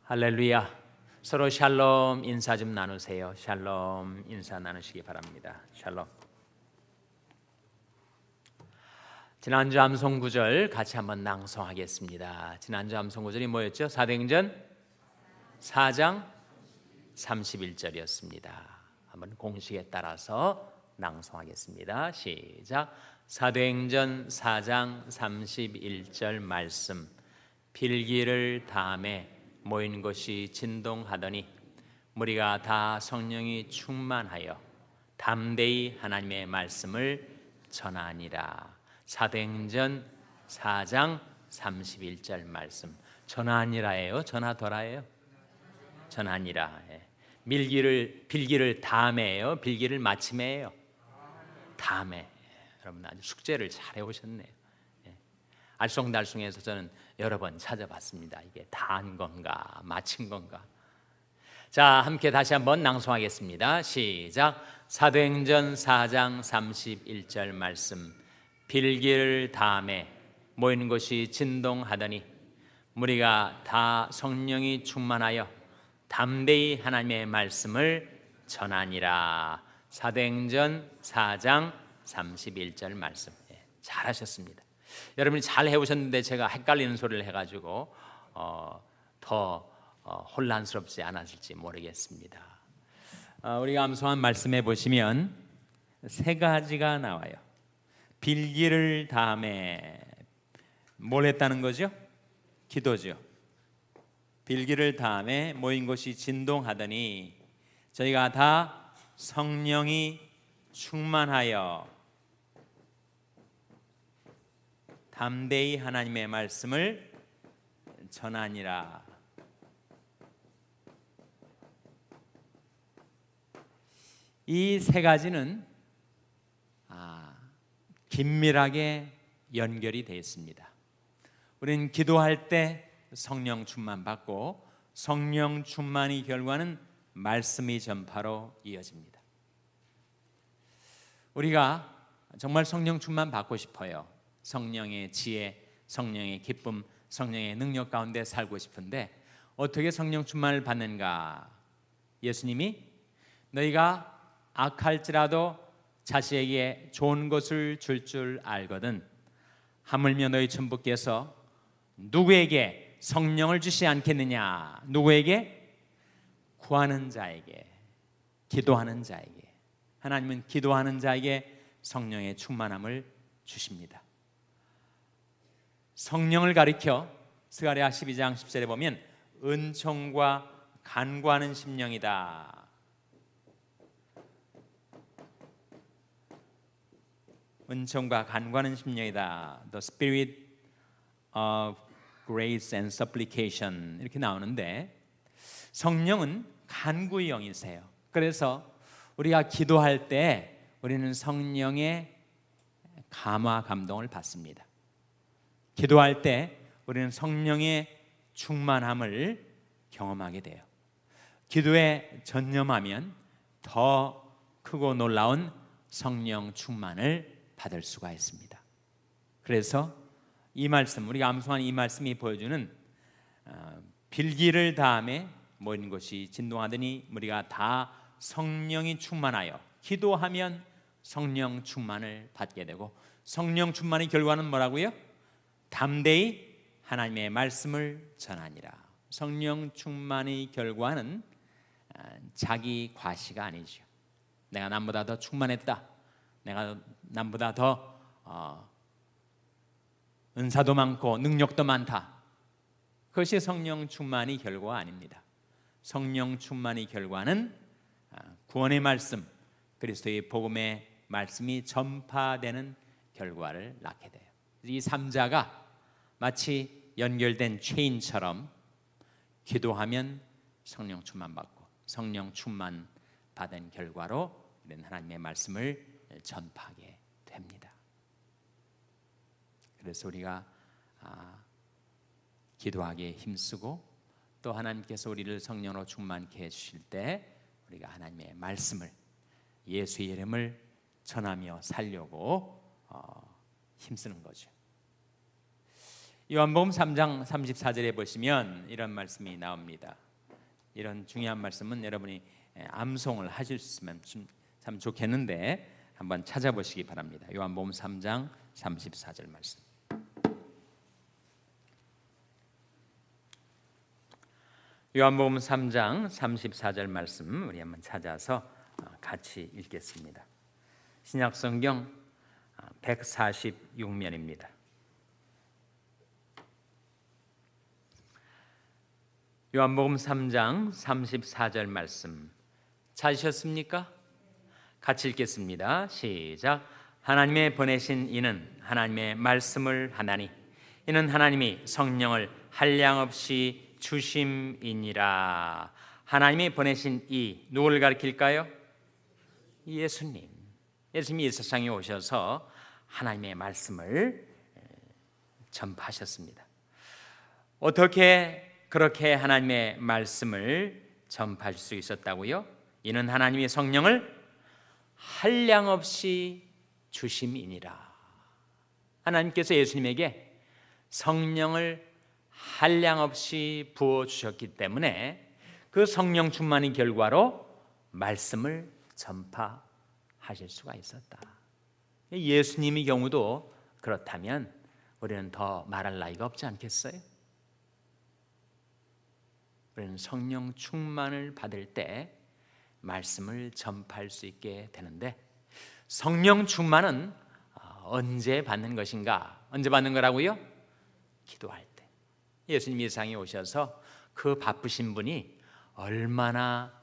할렐루야. 서로 샬롬 인사 좀 나누세요. 샬롬 인사 나누시기 바랍니다. 샬롬. 지난주 암송 구절 같이 한번 낭송하겠습니다. 지난주 암송 구절이 뭐였죠? 사도행전 4장 31절이었습니다. 한번 공식에 따라서 낭송하겠습니다. 시작. 사도행전 4장 31절 말씀. 빌기를 다음에 모인 곳이 진동하더니 무리가 다 성령이 충만하여 담대히 하나님의 말씀을 전하니라. 사도행전 4장 31절 말씀. 전하니라예요? 전하더라예요? 전하니라. 빌기를 다음에예요? 빌기를 마침에예요? 다음에. 여러분 아주 숙제를 잘 해오셨네요. 알쏭달쏭해서 저는 여러 번 찾아봤습니다. 이게 다 한 건가 마친 건가. 자, 함께 다시 한번 낭송하겠습니다. 시작. 사도행전 4장 31절 말씀. 빌기를 다음에 모이는 곳이 진동하더니 무리가 다 성령이 충만하여 담대히 하나님의 말씀을 전하니라. 사도행전 4장 31절 말씀. 잘하셨습니다. 여러분이 잘 해오셨는데 제가 헷갈리는 소리를 해가지고 더 혼란스럽지 않았을지 모르겠습니다. 우리가 암송한 말씀에 보시면 세 가지가 나와요. 빌기를 다음에 뭘 했다는 거죠? 기도죠. 빌기를 다음에 모인 곳이 진동하더니 저희가 다 성령이 충만하여 담대히 하나님의 말씀을 전하니라. 이 세 가지는 긴밀하게 연결이 되어 있습니다. 우리는 기도할 때 성령 충만 받고 성령 충만의 결과는 말씀의 전파로 이어집니다. 우리가 정말 성령 충만 받고 싶어요. 성령의 지혜, 성령의 기쁨, 성령의 능력 가운데 살고 싶은데 어떻게 성령 충만을 받는가? 예수님이 너희가 악할지라도 자식에게 좋은 것을 줄 알거든 하물며 너희 천부께서 누구에게 성령을 주시지 않겠느냐? 누구에게? 구하는 자에게, 기도하는 자에게. 하나님은 기도하는 자에게 성령의 충만함을 주십니다. 성령을 가리켜 스가랴 12장 10절에 보면 은총과 간구하는 심령이다. 은총과 간구하는 심령이다. The spirit of grace and supplication 이렇게 나오는데 성령은 간구의 영이세요. 그래서 우리가 기도할 때 우리는 성령의 감화 감동을 받습니다. 기도할 때 우리는 성령의 충만함을 경험하게 돼요. 기도에 전념하면 더 크고 놀라운 성령 충만을 받을 수가 있습니다. 그래서 이 말씀, 우리가 암송한 이 말씀이 보여주는 빌기를 다음에 모인 곳이 진동하더니 우리가 다 성령이 충만하여 기도하면 성령 충만을 받게 되고 성령 충만의 결과는 뭐라고요? 담대히 하나님의 말씀을 전하니라. 성령 충만의 결과는 자기 과시가 아니죠. 내가 남보다 더 충만했다. 내가 남보다 더 은사도 많고 능력도 많다. 그것이 성령 충만의 결과가 아닙니다. 성령 충만의 결과는 구원의 말씀, 그리스도의 복음의 말씀이 전파되는 결과를 낳게 돼요. 이 3자가 마치 연결된 체인처럼 기도하면 성령 충만 받고 성령 충만 받은 결과로 우리는 하나님의 말씀을 전파하게 됩니다. 그래서 우리가 기도하기에 힘쓰고 또 하나님께서 우리를 성령으로 충만케 해주실 때 우리가 하나님의 말씀을 예수의 이름을 전하며 살려고 힘쓰는 거죠. 요한복음 3장 34절에 보시면 이런 말씀이 나옵니다. 이런 중요한 말씀은 여러분이 암송을 하실 수 있으면 참 좋겠는데 한번 찾아보시기 바랍니다. 요한복음 3장 34절 말씀. 요한복음 3장 34절 말씀 우리 한번 찾아서 같이 읽겠습니다. 신약성경 146면입니다. 요한복음 3장 34절 말씀 찾으셨습니까? 같이 읽겠습니다. 시작. 하나님의 보내신 이는 하나님의 말씀을 하나니 이는 하나님이 성령을 한량없이 주심이니라. 하나님이 보내신 이 누구를 가리킬까요? 예수님. 예수님이 이 세상에 오셔서 하나님의 말씀을 전파하셨습니다. 어떻게 그렇게 하나님의 말씀을 전파할 수 있었다고요? 이는 하나님의 성령을 한량없이 주심이니라. 하나님께서 예수님에게 성령을 한량없이 부어주셨기 때문에 그 성령 충만의 결과로 말씀을 전파하실 수가 있었다. 예수님의 경우도 그렇다면 우리는 더 말할 나위가 없지 않겠어요? 우리는 성령 충만을 받을 때 말씀을 전파할 수 있게 되는데, 성령 충만은 언제 받는 것인가? 언제 받는 거라고요? 기도할 때. 예수님이 이 세상에 오셔서 그 바쁘신 분이 얼마나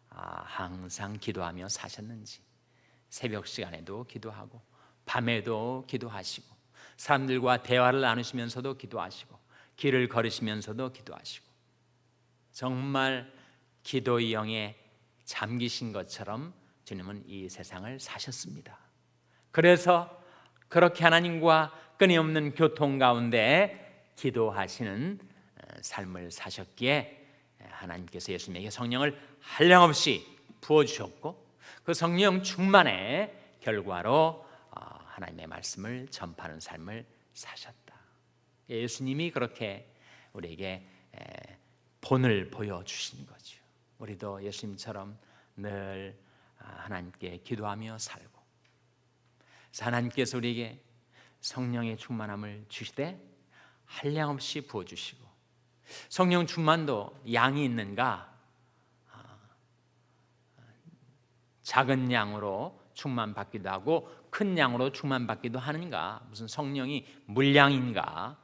항상 기도하며 사셨는지, 새벽 시간에도 기도하고 밤에도 기도하시고 사람들과 대화를 나누시면서도 기도하시고 길을 걸으시면서도 기도하시고, 정말 기도의 영에 잠기신 것처럼 주님은 이 세상을 사셨습니다. 그래서 그렇게 하나님과 끊임없는 교통 가운데 기도하시는 삶을 사셨기에 하나님께서 예수님에게 성령을 한량없이 부어주셨고, 그 성령 충만의 결과로 하나님의 말씀을 전파하는 삶을 사셨다. 예수님이 그렇게 우리에게 본을 보여주신 거죠. 우리도 예수님처럼 늘 하나님께 기도하며 살고, 하나님께서 우리에게 성령의 충만함을 주시되 한량없이 부어주시고, 성령 충만도 양이 있는가? 작은 양으로 충만받기도 하고 큰 양으로 충만받기도 하는가? 무슨 성령이 물량인가?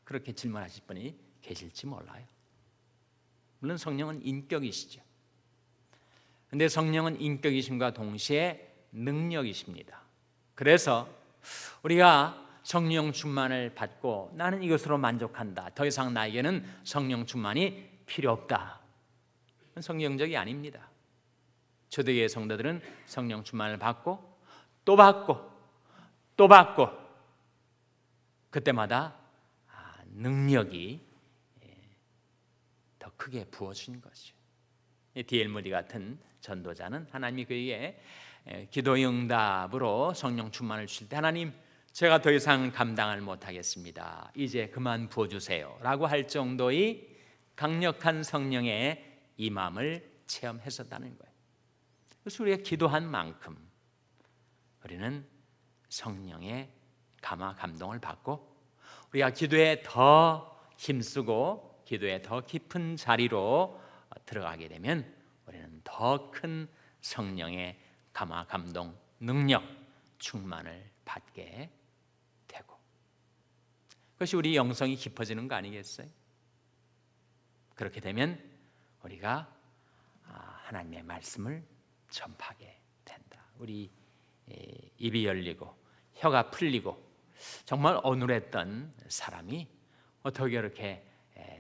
그렇게 질문하실 분이 계실지 몰라요. 물론 성령은 인격이시죠. 그런데 성령은 인격이심과 동시에 능력이십니다. 그래서 우리가 성령 충만을 받고 나는 이것으로 만족한다, 더 이상 나에게는 성령 충만이 필요 없다, 성경적이 아닙니다. 초대교회 성도들은 성령 충만을 받고 또 받고 또 받고, 그때마다 능력이 더 크게 부어진 것이죠. D.L. 무디 같은 전도자는 하나님이 그에게 기도 응답으로 성령 충만을 주실 때, 하나님 제가 더 이상 감당을 못하겠습니다, 이제 그만 부어주세요 라고 할 정도의 강력한 성령의 임함을 체험했었다는 거예요. 그래서 우리가 기도한 만큼 우리는 성령의 감화 감동을 받고, 우리가 기도에 더 힘쓰고 기도에 더 깊은 자리로 들어가게 되면 우리는 더 큰 성령의 감화 감동, 능력, 충만을 받게 되고, 그것이 우리 영성이 깊어지는 거 아니겠어요? 그렇게 되면 우리가 하나님의 말씀을 전파하게 된다. 우리 입이 열리고 혀가 풀리고 정말 어눌했던 사람이 어떻게 이렇게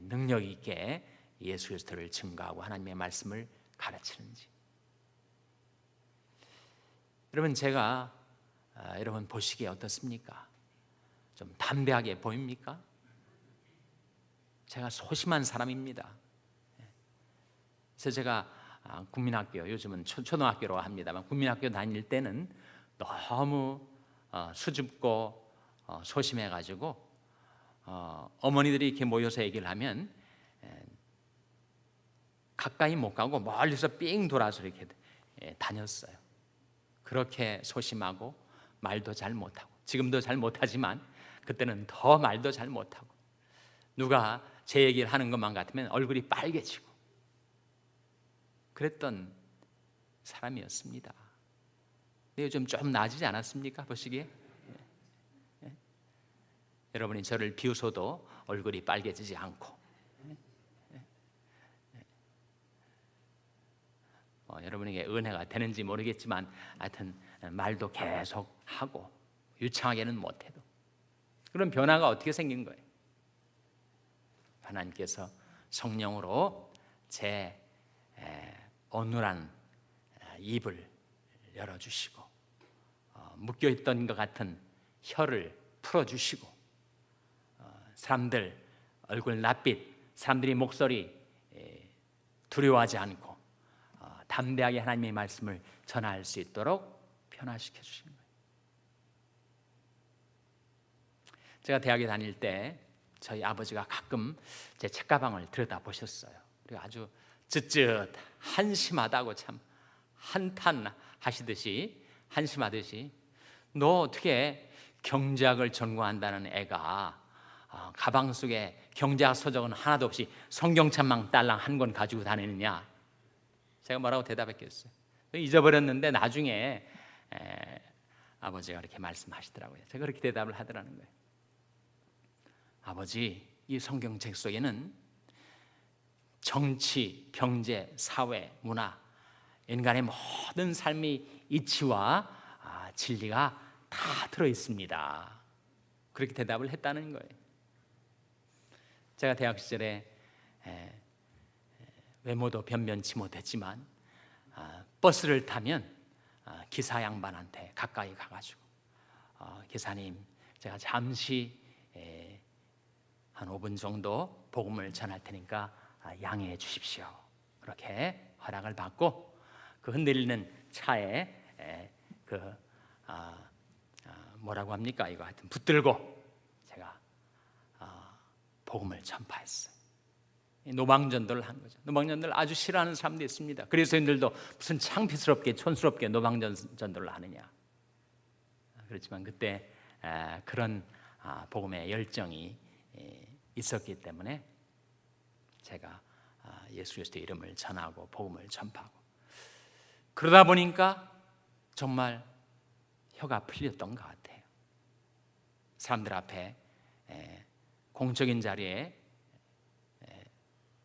능력 있게 예수 그리스도를 증거하고 하나님의 말씀을 가르치는지. 여러분, 제가 여러분 보시기에 어떻습니까? 좀 담대하게 보입니까? 제가 소심한 사람입니다. 그래서 제가 국민학교, 요즘은 초등학교로 합니다만, 국민학교 다닐 때는 너무 수줍고 소심해가지고 어머니들이 이렇게 모여서 얘기를 하면 가까이 못 가고 멀리서 삥 돌아서 이렇게 다녔어요. 그렇게 소심하고 말도 잘 못하고, 지금도 잘 못하지만 그때는 더 말도 잘 못하고, 누가 제 얘기를 하는 것만 같으면 얼굴이 빨개지고 그랬던 사람이었습니다. 근데 요즘 좀 나아지지 않았습니까? 보시기에 여러분이 저를 비웃어도 얼굴이 빨개지지 않고, 여러분에게 은혜가 되는지 모르겠지만 하여튼 말도 계속 하고 유창하게는 못해도 그런 변화가 어떻게 생긴 거예요? 하나님께서 성령으로 제 어눌한 입을 열어주시고 묶여있던 것 같은 혀를 풀어주시고 사람들 얼굴 낯빛, 사람들이 목소리 두려워하지 않고 담대하게 하나님의 말씀을 전할 수 있도록 변화시켜 주신 거예요. 제가 대학에 다닐 때 저희 아버지가 가끔 제 책가방을 들여다보셨어요. 그리고 아주 쯧쯧 한심하다고 참 한탄하시듯이 한심하듯이, 너 어떻게 경제학을 전공한다는 애가 가방 속에 경제학 서적은 하나도 없이 성경책만 딸랑 한 권 가지고 다니느냐? 제가 뭐라고 대답했겠어요? 잊어버렸는데 나중에 아버지가 이렇게 말씀하시더라고요. 제가 그렇게 대답을 하더라는 거예요. 아버지, 이 성경책 속에는 정치, 경제, 사회, 문화, 인간의 모든 삶의 이치와 진리가 다 들어있습니다. 그렇게 대답을 했다는 거예요. 제가 대학 시절에 외모도 변변치 못했지만 버스를 타면 기사 양반한테 가까이 가가지고 기사님, 제가 잠시 한 5분 정도 복음을 전할 테니까 양해해 주십시오. 그렇게 허락을 받고 그 흔들리는 차에 뭐라고 합니까? 이거 하여튼 붙들고 제가 복음을 전파했어요. 노방전도를 한 거죠. 노방전도를 아주 싫어하는 사람도 있습니다. 그리스도인들도 무슨 창피스럽게 촌스럽게 노방전도를 하느냐. 그렇지만 그때 그런 복음의 열정이 있었기 때문에 제가 예수 그리스도의 이름을 전하고 복음을 전파하고, 그러다 보니까 정말 혀가 풀렸던 것 같아요. 사람들 앞에 공적인 자리에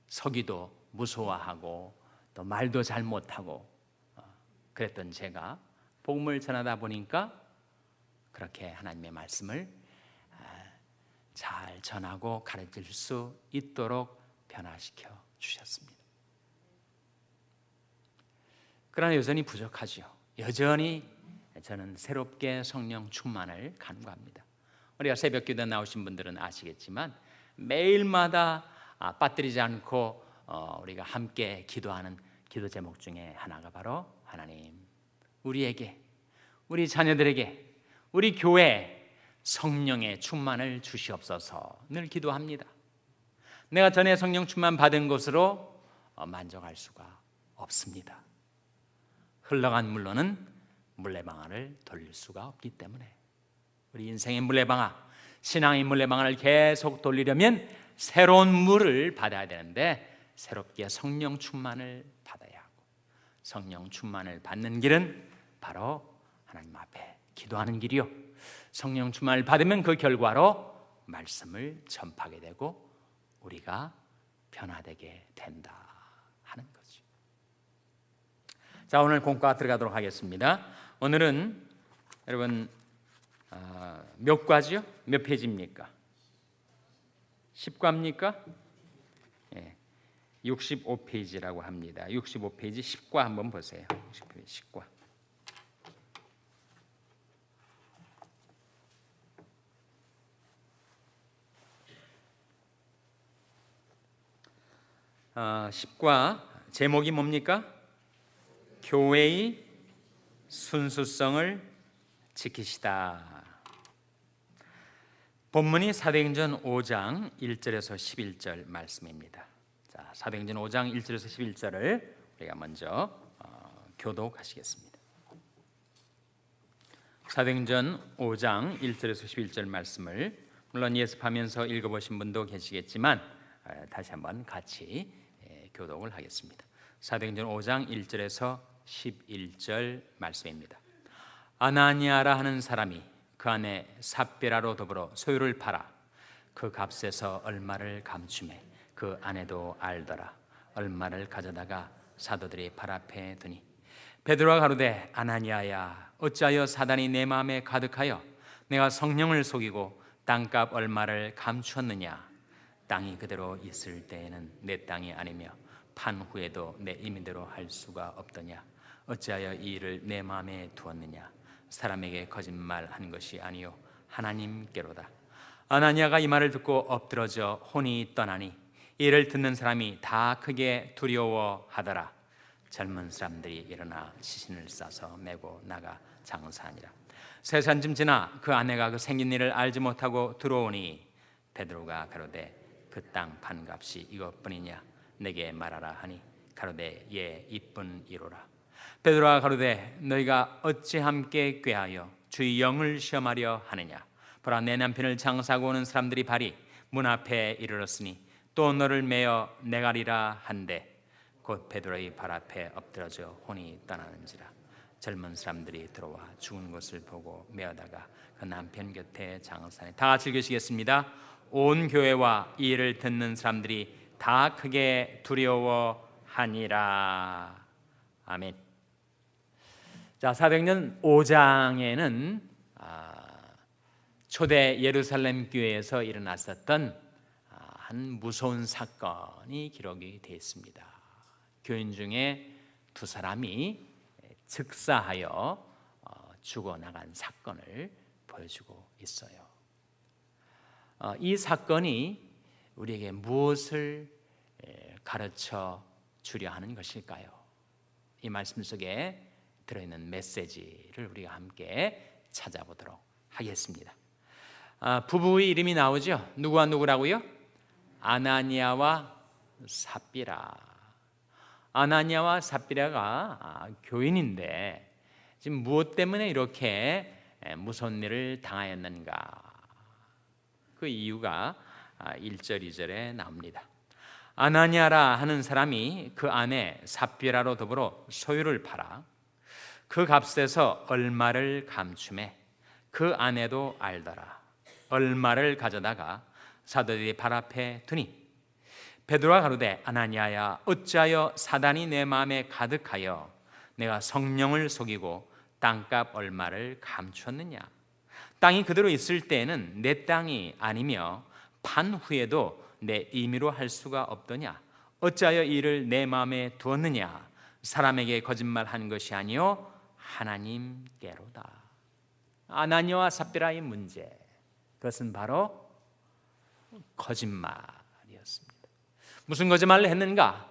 서기도 무서워하고 또 말도 잘 못하고 그랬던 제가 복음을 전하다 보니까 그렇게 하나님의 말씀을 잘 전하고 가르칠 수 있도록 변화시켜 주셨습니다. 그러나 여전히 부족하죠. 여전히 저는 새롭게 성령 충만을 간구합니다. 우리가 새벽기도 나오신 분들은 아시겠지만 매일마다 빠뜨리지 않고 우리가 함께 기도하는 기도 제목 중에 하나가 바로 하나님, 우리에게, 우리 자녀들에게, 우리 교회에 성령의 충만을 주시옵소서 늘 기도합니다. 내가 전에 성령 충만 받은 것으로 만족할 수가 없습니다. 흘러간 물로는 물레방아를 돌릴 수가 없기 때문에 우리 인생의 물레방아, 신앙의 물레방아를 계속 돌리려면 새로운 물을 받아야 되는데 새롭게 성령 충만을 받아야 하고, 성령 충만을 받는 길은 바로 하나님 앞에 기도하는 길이요, 성령 충만을 받으면 그 결과로 말씀을 전파하게 되고 우리가 변화되게 된다 하는 거죠. 자, 오늘 공과 들어가도록 하겠습니다. 오늘은 여러분 몇 과죠? 몇 페이지입니까? 10과입니까? 65페이지라고 합니다. 65페이지 10과 한번 보세요. 60페이지 10과. 어, 10과 제목이 뭡니까? 교회의 순수성을 지키시다. 본문이 사도행전 5장 1절에서 11절 말씀입니다. 자, 사도행전 5장 1절에서 11절을 우리가 먼저 교독하시겠습니다. 사도행전 5장 1절에서 11절 말씀을 물론 예습하면서 읽어보신 분도 계시겠지만 다시 한번 같이 교독을 하겠습니다. 사도행전 5장 1절에서 11절 말씀입니다. 아나니아라 하는 사람이 그 안에 삽비라로 더불어 소유를 팔아 그 값에서 얼마를 감추매 그 아내도 알더라. 얼마를 가져다가 사도들이 발 앞에 두니 베드로가 가로되 아나니아야 어찌하여 사단이 내 마음에 가득하여 내가 성령을 속이고 땅값 얼마를 감추었느냐. 땅이 그대로 있을 때에는 내 땅이 아니며 판 후에도 내 임의대로 할 수가 없더냐. 어찌하여 이 일을 내 마음에 두었느냐. 사람에게 거짓말한 것이 아니요 하나님께로다. 아나니아가 이 말을 듣고 엎드러져 혼이 떠나니 이를 듣는 사람이 다 크게 두려워하더라. 젊은 사람들이 일어나 시신을 싸서 메고 나가 장사하니라. 세산쯤 지나 그 아내가 그 생긴 일을 알지 못하고 들어오니 베드로가 가로되 그 땅 판값이 이것뿐이냐 내게 말하라 하니 가로되 예 이뿐 이로라. 베드로가 가로되 너희가 어찌 함께 꾀하여 주의 영을 시험하려 하느냐. 보라 내 남편을 장사하고 오는 사람들이 발이 문 앞에 이르렀으니 또 너를 메어 내가리라 한데 곧 베드로의 발 앞에 엎드러져 혼이 떠나는지라. 젊은 사람들이 들어와 죽은 것을 보고 메어다가 그 남편 곁에 장사하니. 다 같이 읽으시겠습니다. 온 교회와 이 일을 듣는 사람들이 다 크게 두려워하니라. 아멘. 자, 사도행전 5장에는 초대 예루살렘 교회에서 일어났었던 한 무서운 사건이 기록이 되어 있습니다. 교인 중에 두 사람이 즉사하여 죽어나간 사건을 보여주고 있어요. 이 사건이 우리에게 무엇을 가르쳐 주려 하는 것일까요? 이 말씀 속에 들어있는 메시지를 우리가 함께 찾아보도록 하겠습니다. 부부의 이름이 나오죠. 누구와 누구라고요? 아나니아와 삽비라. 아나니아와 삽비라가 교인인데 지금 무엇 때문에 이렇게 무서운 일을 당하였는가? 그 이유가 1절 2절에 나옵니다. 아나니아라 하는 사람이 그 아내 삽비라로 더불어 소유를 팔아 그 값에서 얼마를 감추매 그 아내도 알더라. 얼마를 가져다가 사도들이 발 앞에 두니 베드로가 가로되 아나니아야 어찌하여 사단이 내 마음에 가득하여 내가 성령을 속이고 땅값 얼마를 감추었느냐. 땅이 그대로 있을 때에는 내 땅이 아니며 판 후에도 내 임의로 할 수가 없더냐. 어찌하여 이를 내 마음에 두었느냐. 사람에게 거짓말한 것이 아니요 하나님께로다. 아나니아와 삽비라의 문제, 그것은 바로 거짓말이었습니다. 무슨 거짓말을 했는가?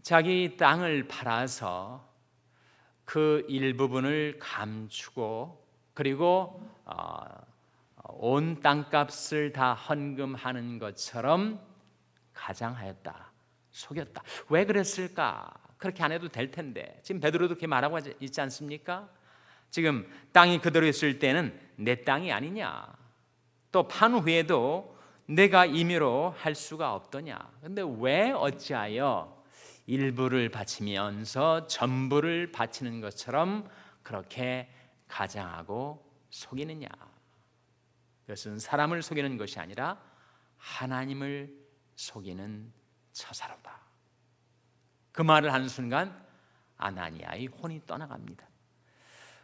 자기 땅을 팔아서 그 일부분을 감추고 그리고 온 땅값을 다 헌금하는 것처럼 가장하였다. 속였다. 왜 그랬을까? 그렇게 안 해도 될 텐데. 지금 베드로도 그렇게 말하고 있지 않습니까? 지금 땅이 그대로 있을 때는 내 땅이 아니냐. 또 판 후에도 내가 임의로 할 수가 없더냐. 그런데 왜 어찌하여 일부를 바치면서 전부를 바치는 것처럼 그렇게 가장하고 속이느냐. 그것은 사람을 속이는 것이 아니라 하나님을 속이는 처사로다. 그 말을 하는 순간 아나니아의 혼이 떠나갑니다.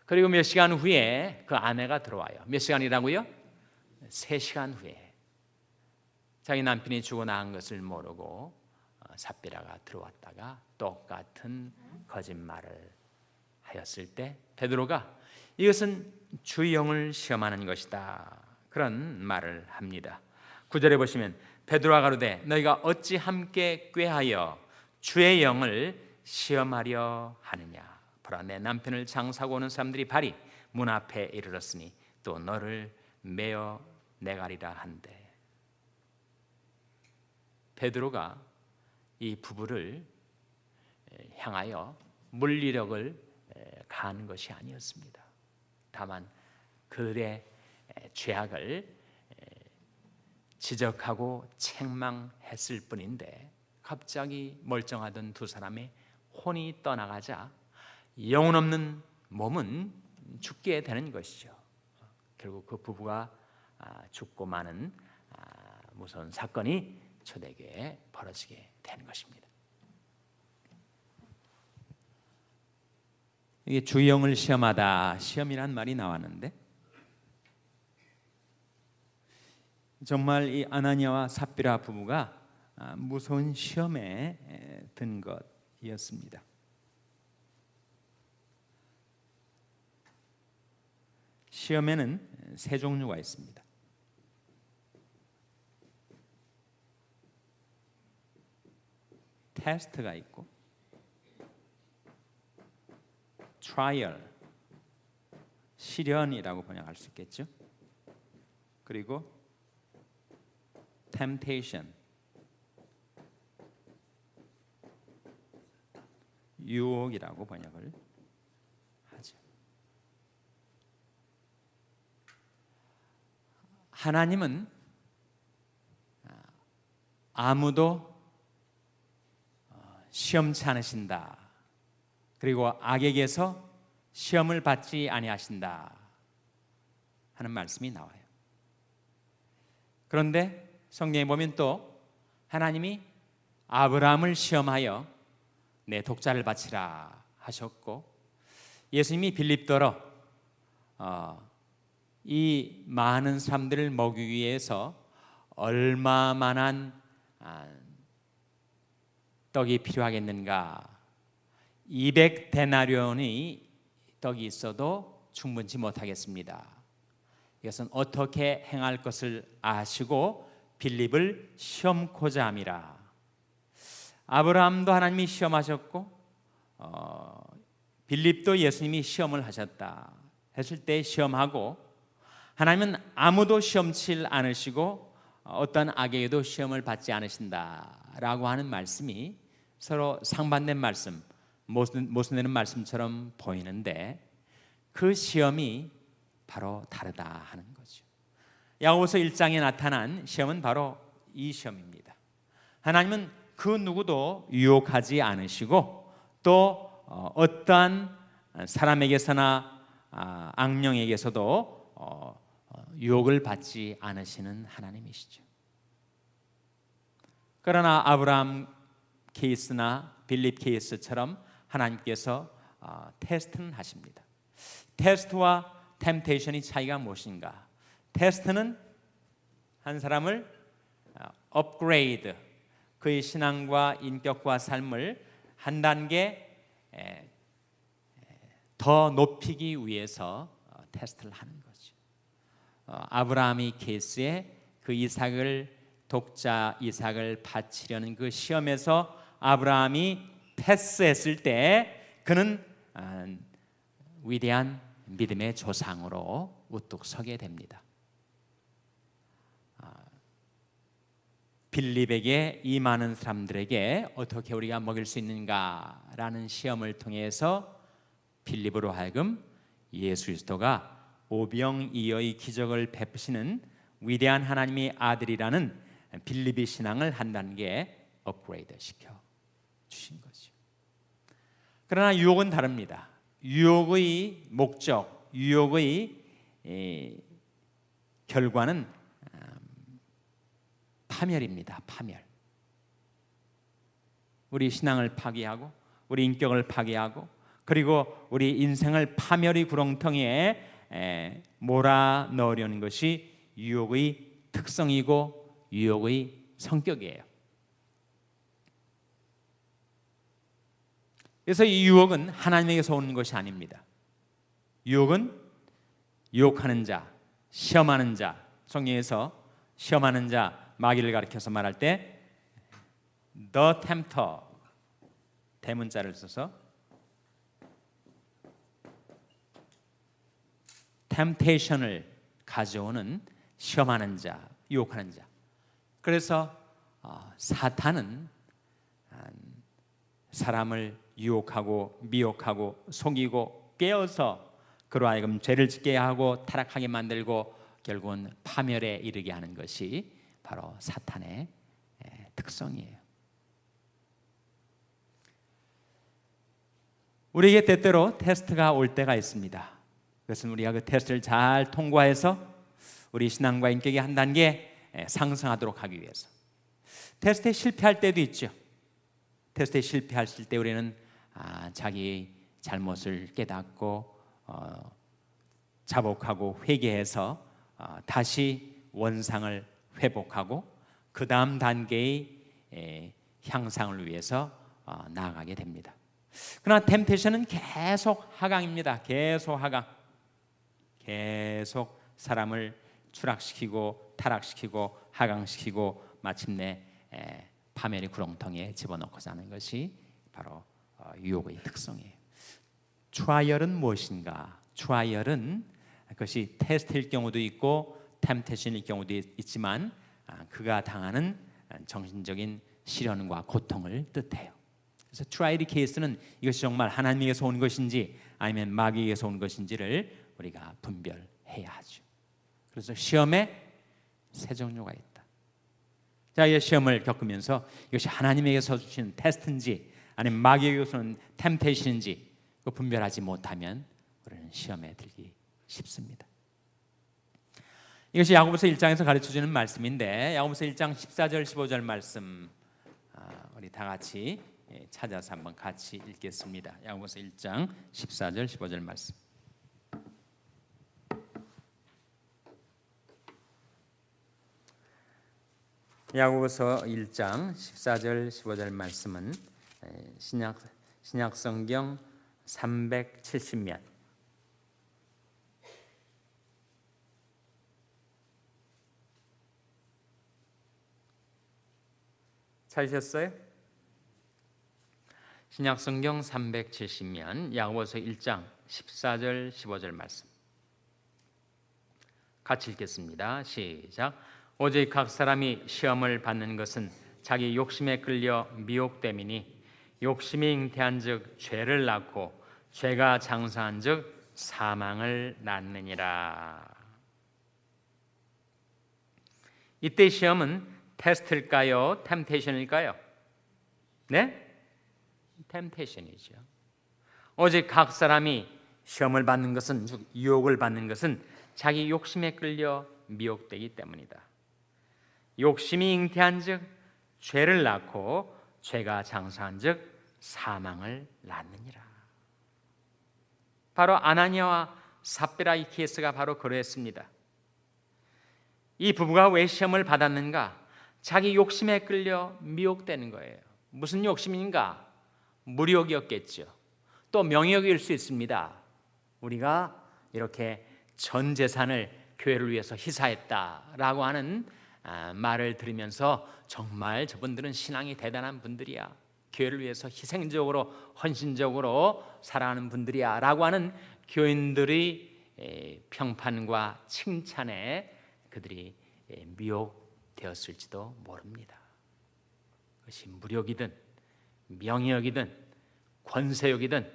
그리고 몇 시간 후에 그 아내가 들어와요. 몇 시간이라고요? 3시간 후에. 자기 남편이 죽어 나간 것을 모르고 삽비라가 들어왔다가 똑같은 거짓말을 하였을 때 베드로가 이것은 주의 영을 시험하는 것이다. 그런 말을 합니다. 9절에 보시면 베드로가 가로되 너희가 어찌 함께 꾀하여 주의 영을 시험하려 하느냐. 보라 내 남편을 장사하고 오는 사람들이 발이 문 앞에 이르렀으니 또 너를 메어 내가리라 한대. 베드로가 이 부부를 향하여 물리력을 가한 것이 아니었습니다. 다만 그들의 죄악을 지적하고 책망했을 뿐인데, 갑자기 멀쩡하던 두 사람의 혼이 떠나가자 영혼 없는 몸은 죽게 되는 것이죠. 결국 그 부부가 죽고 마는 무서운 사건이 초대교회에 벌어지게 되는 것입니다. 이게 주영을 시험하다, 시험이란 말이 나왔는데 정말 이 아나니아와 삽비라 부부가 무서운 시험에 든 것이었습니다. 시험에는 세 종류가 있습니다. 테스트가 있고, 트라이얼, 시련이라고 번역할 수 있겠죠. 그리고 temptation, 유혹이라고 번역을 하죠. 하나님은 아무도 시험치 않으신다. 그리고 악에게서 시험을 받지 아니하신다 하는 말씀이 나와요. 그런데 성경에 보면 또 하나님이 아브라함을 시험하여 내 독자를 바치라 하셨고, 예수님이 빌립더러 이 많은 사람들을 먹이기 위해서 얼마만한 떡이 필요하겠는가, 200데나리온의 떡이 있어도 충분치 못하겠습니다. 이것은 어떻게 행할 것을 아시고 빌립을 시험코자 함이라. 아브라함도 하나님이 시험하셨고 빌립도 예수님이 시험을 하셨다 했을 때 시험하고, 하나님은 아무도 시험칠 않으시고 어떤 악에게도 시험을 받지 않으신다라고 하는 말씀이 서로 상반된 말씀, 모순되는 말씀처럼 보이는데 그 시험이 바로 다르다 하는 거죠. 야고보서 1장에 나타난 시험은 바로 이 시험입니다. 하나님은 그 누구도 유혹하지 않으시고 또 어떠한 사람에게서나 악령에게서도 유혹을 받지 않으시는 하나님이시죠. 그러나 아브라함 케이스나 빌립 케이스처럼 하나님께서 테스트는 하십니다. 테스트와 템테이션이 차이가 무엇인가? 테스트는 한 사람을 업그레이드, 그의 신앙과 인격과 삶을 한 단계 더 높이기 위해서 테스트를 하는 거죠. 아브라함의 케이스에 그 독자 이삭을 바치려는 그 시험에서 아브라함이 패스했을 때 그는 위대한 믿음의 조상으로 우뚝 서게 됩니다. 빌립에게 이 많은 사람들에게 어떻게 우리가 먹일 수 있는가라는 시험을 통해서 빌립으로 하여금 예수 그리스도가 오병이어의 기적을 베푸시는 위대한 하나님의 아들이라는 빌립의 신앙을 한 단계 업그레이드 시켜 주신 거죠. 그러나 유혹은 다릅니다. 유혹의 목적, 유혹의 결과는 파멸입니다. 파멸. 우리 신앙을 파괴하고 우리 인격을 파괴하고 그리고 우리 인생을 파멸의 구렁텅이에 몰아넣으려는 것이 유혹의 특성이고 유혹의 성격이에요. 그래서 이 유혹은 하나님에게서 오는 것이 아닙니다. 유혹은 유혹하는 자, 시험하는 자, 성경에서 시험하는 자, 마귀를 가리켜서 말할 때 The Tempter, 대문자를 써서 temptation을 가져오는 시험하는 자, 유혹하는 자. 그래서 사탄은 사람을 유혹하고 미혹하고 속이고 깨어서 그로 하여금 죄를 짓게 하고 타락하게 만들고 결국은 파멸에 이르게 하는 것이 바로 사탄의 특성이에요. 우리에게 때때로 테스트가 올 때가 있습니다. 그것은 우리가 그 테스트를 잘 통과해서 우리 신앙과 인격이 한 단계 상승하도록 하기 위해서. 테스트에 실패할 때도 있죠. 테스트에 실패했을 때 우리는 자기 잘못을 깨닫고 자복하고 회개해서 다시 원상을 회복하고 그 다음 단계의 향상을 위해서 나아가게 됩니다. 그러나 템테이션은 계속 하강입니다. 계속 하강. 계속 사람을 추락시키고 타락시키고 하강시키고 마침내 파멸의 구렁텅이에 집어넣고자 하는 것이 바로 유혹의 특성이에요. 트라이얼은 무엇인가? 트라이얼은 그것이 테스트일 경우도 있고 템테이션일 경우도 있지만 그가 당하는 정신적인 시련과 고통을 뜻해요. 그래서 트라이얼 케이스는 이것이 정말 하나님에게서 온 것인지 아니면 마귀에게서 온 것인지를 우리가 분별해야 하죠. 그래서 시험에 세 종류가 있다. 자, 이 시험을 겪으면서 이것이 하나님에게서 주신 테스트인지 아니면 마귀에게서 온 템테이션인지 분별하지 못하면 우리는 시험에 들기 쉽습니다. 이것이 야고보서 1장에서 가르쳐주는 말씀인데 야고보서 1장 14절 15절 말씀 우리 다 같이 찾아서 한번 같이 읽겠습니다. 야고보서 1장 14절 15절 말씀. 야고보서 1장 14절 15절 말씀은 신약 성경 370면 찾으셨어요? 신약 성경 370면 야고보서 1장 14절 15절 말씀 같이 읽겠습니다. 시작. 오직 각 사람이 시험을 받는 것은 자기 욕심에 끌려 미혹됨이니 욕심이 잉태한즉 죄를 낳고 죄가 장사한즉 사망을 낳느니라. 이때 시험은 테스트일까요? 템테이션일까요? 네? 템테이션이죠. 오직 각 사람이 시험을 받는 것은 즉 유혹을 받는 것은 자기 욕심에 끌려 미혹되기 때문이다. 욕심이 잉태한즉 죄를 낳고 죄가 장사한즉 사망을 낳느니라. 바로 아나니아와 삽비라 이 케이스가 바로 그러했습니다. 이 부부가 왜 시험을 받았는가? 자기 욕심에 끌려 미혹되는 거예요. 무슨 욕심인가? 무력이었겠죠. 또 명예욕일 수 있습니다. 우리가 이렇게 전 재산을 교회를 위해서 희사했다라고 하는 말을 들으면서 정말 저분들은 신앙이 대단한 분들이야, 교회를 위해서 희생적으로 헌신적으로 살아가는 분들이야 라고 하는 교인들의 평판과 칭찬에 그들이 미혹되었을지도 모릅니다. 그것이 무력이든 명예욕이든 권세욕이든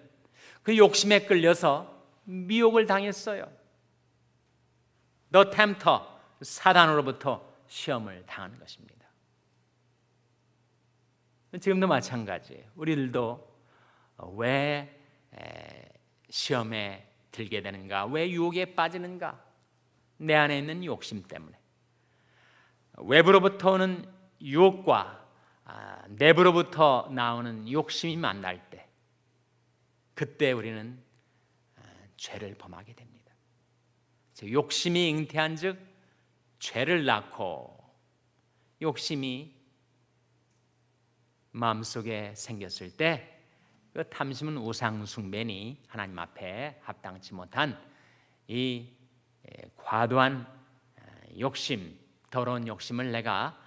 그 욕심에 끌려서 미혹을 당했어요. 너 템터, 사단으로부터 시험을 당하는 것입니다. 지금도 마찬가지예요. 우리들도 왜 시험에 들게 되는가? 왜 유혹에 빠지는가? 내 안에 있는 욕심 때문에. 외부로부터 오는 유혹과 내부로부터 나오는 욕심이 만날 때, 그때 우리는 죄를 범하게 됩니다. 욕심이 잉태한즉 죄를 낳고, 욕심이 마음속에 생겼을 때 그 탐심은 우상숭배니 하나님 앞에 합당치 못한 이 과도한 욕심, 더러운 욕심을 내가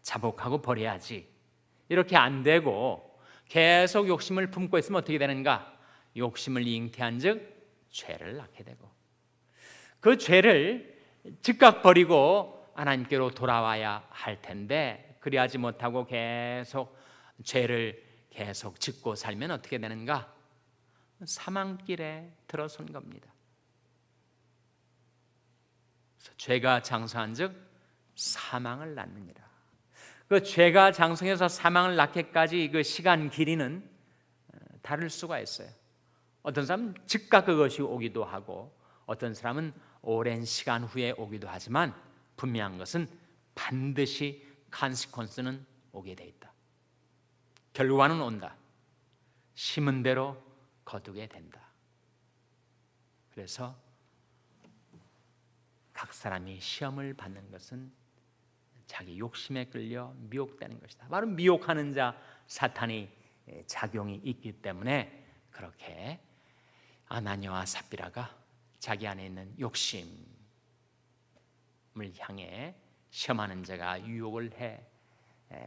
자복하고 버려야지. 이렇게 안 되고 계속 욕심을 품고 있으면 어떻게 되는가? 욕심을 잉태한즉 죄를 낳게 되고, 그 죄를 즉각 버리고 하나님께로 돌아와야 할 텐데 그리하지 못하고 계속 죄를 계속 짓고 살면 어떻게 되는가? 사망길에 들어선 겁니다. 그래서 죄가 장성한즉 사망을 낳느니라. 그 죄가 장성해서 사망을 낳기까지 그 시간 길이는 다를 수가 있어요. 어떤 사람은 즉각 그것이 오기도 하고 어떤 사람은 오랜 시간 후에 오기도 하지만 분명한 것은 반드시 consequence는 오게 돼 있다. 결과는 온다. 심은 대로 거두게 된다. 그래서 각 사람이 시험을 받는 것은 자기 욕심에 끌려 미혹되는 것이다. 바로 미혹하는 자 사탄이 작용이 있기 때문에 그렇게 아나니아와 삽비라가 자기 안에 있는 욕심을 향해 시험하는 자가 유혹을 해